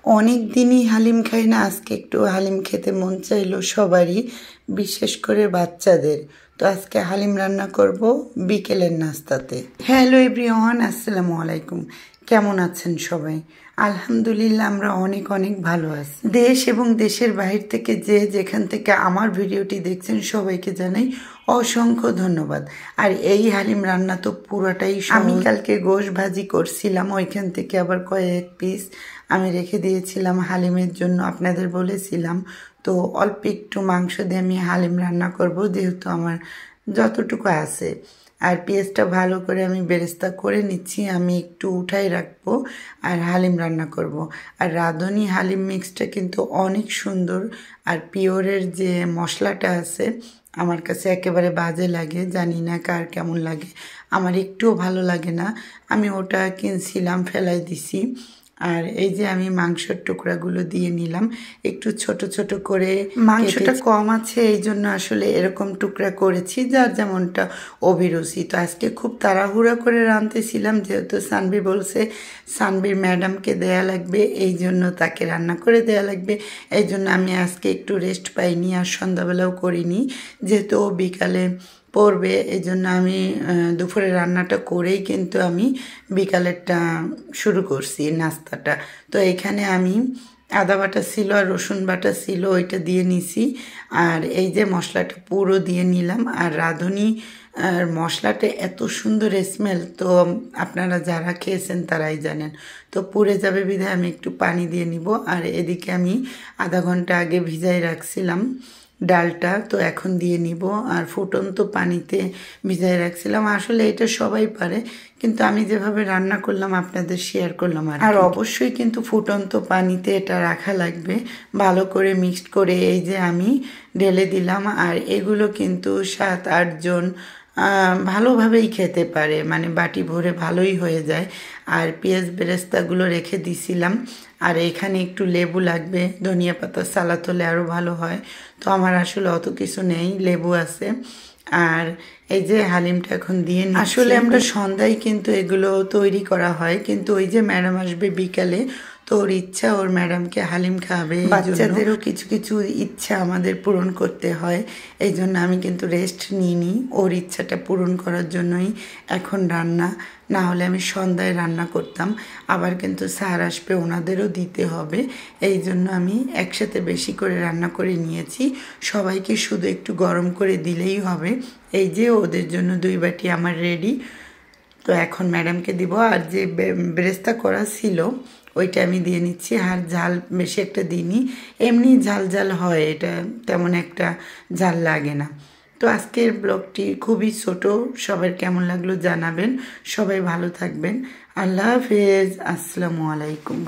অনেক দিনই হালিম খাই না, আজকে একটু হালিম খেতে মন চাইলো সবারই, বিশেষ করে বাচ্চাদের। তো আজকে হালিম রান্না করব বিকেলের নাস্তাতে। হ্যালো এভরিওয়ান, আসসালামু আলাইকুম। কেমন আছেন সবাই? আলহামদুলিল্লাহ, আমরা অনেক অনেক ভালো আছি। দেশ এবং দেশের বাহির থেকে যে যেখান থেকে আমার ভিডিওটি দেখছেন সবাইকে জানাই অসংখ্য ধন্যবাদ। আর এই হালিম রান্না তো পুরোটাই আমি কালকে গোশ ভাজি করছিলাম, ওইখান থেকে আবার কয়েক পিস আমি রেখে দিয়েছিলাম হালিমের জন্য, আপনাদের বলেছিলাম। তো অল্প একটু মাংস দিয়ে আমি হালিম রান্না করব, যেহেতু আমার যতটুকু আছে। আর পেঁয়াজটা ভালো করে আমি বেরেস্তা করে নিচ্ছি, আমি একটু উঠাই রাখবো আর হালিম রান্না করব। আর রাঁধুনি হালিম মিক্সটা কিন্তু অনেক সুন্দর। আর পিওরের যে মশলাটা আছে আমার কাছে একেবারে বাজে লাগে, জানি না কার কেমন লাগে, আমার একটুও ভালো লাগে না। আমি ওটা কিনছিলাম, ফেলাই দিছি। আর এই যে আমি মাংসের টুকরাগুলো দিয়ে নিলাম, একটু ছোট ছোট করে। মাংসটা কম আছে এই জন্য আসলে এরকম টুকরা করেছি, যার যেমনটা অভিরুচি। তো আজকে খুব তাড়াহুড়া করে রাঁধতেছিলাম, যেহেতু সানবি বলছে সানবির ম্যাডামকে দেয়া লাগবে, এই জন্য তাকে রান্না করে দেয়া লাগবে। এই জন্য আমি আজকে একটু রেস্ট পাইনি, আর সন্ধ্যাবেলাও করিনি, যেহেতু ও বিকালে পড়বে। এই জন্য আমি দুপুরে রান্নাটা করেই কিন্তু আমি বিকালেরটা শুরু করছি নাস্তাটা। তো এখানে আমি আদা বাটা ছিল আর রসুন বাটা ছিল, ওইটা দিয়ে নিছি। আর এই যে মশলাটা পুরো দিয়ে নিলাম। আর রাঁধুনি আর মশলাটা এত সুন্দর স্মেল, তো আপনারা যারা খেয়েছেন তারাই জানেন। তো পুড়ে যাবে বিধায় আমি একটু পানি দিয়ে নিব। আর এদিকে আমি আধা ঘন্টা আগে ভিজাই রাখছিলাম ডালটা, তো এখন দিয়ে নিব। আর ফুটন্ত পানিতে ভিজাই রাখছিলাম, আসলে এটা সবাই পারে, কিন্তু আমি যেভাবে রান্না করলাম আপনাদের শেয়ার করলাম। আর অবশ্যই কিন্তু ফুটন্ত পানিতে এটা রাখা লাগবে, ভালো করে মিক্সড করে এই যে আমি ঢেলে দিলাম। আর এগুলো কিন্তু 7-8 জন ভালোভাবেই খেতে পারে, মানে বাটি ভরে ভালোই হয়ে যায়। আর পেঁয়াজ বেরেস্তাগুলো রেখে দিছিলাম। আর এখানে একটু লেবু লাগবে, ধনিয়া পাতা সালাদ হলে আরও ভালো হয়। তো আমার আসলে অত কিছু নেই, লেবু আছে। আর এই যে হালিমটা এখন দিয়ে নিচ্ছি। আসলে আমরা সন্ধ্যায় কিন্তু এগুলো তৈরি করা হয়, কিন্তু ওই যে ম্যাডাম আসবে বিকালে, তো ওর ইচ্ছা ওর ম্যাডামকে হালিম খাবে। বাচ্চাদেরও কিছু কিছু ইচ্ছা আমাদের পূরণ করতে হয়, এই জন্য আমি কিন্তু রেস্ট নিইনি, ওর ইচ্ছাটা পূরণ করার জন্যই এখন রান্না। না হলে আমি সন্ধ্যায় রান্না করতাম, আবার কিন্তু স্যার আসবে, ওনাদেরও দিতে হবে। এই জন্য আমি একসাথে বেশি করে রান্না করে নিয়েছি, সবাইকে শুধু একটু গরম করে দিলেই হবে। এই যে ওদের জন্য 2 বাটি আমার রেডি। তো এখন ম্যাডামকে দিব। আর যে বেরেস্তা করা ছিল ওইটা আমি দিয়ে নিচ্ছি। আর ঝাল বেশি একটা দিইনি, এমনি ঝাল ঝাল হয়, এটা তেমন একটা ঝাল লাগে না। তো আজকের ব্লগটি খুবই ছোট, সবার কেমন লাগলো জানাবেন। সবাই ভালো থাকবেন। আল্লাহ হাফেজ, আসসালামু আলাইকুম।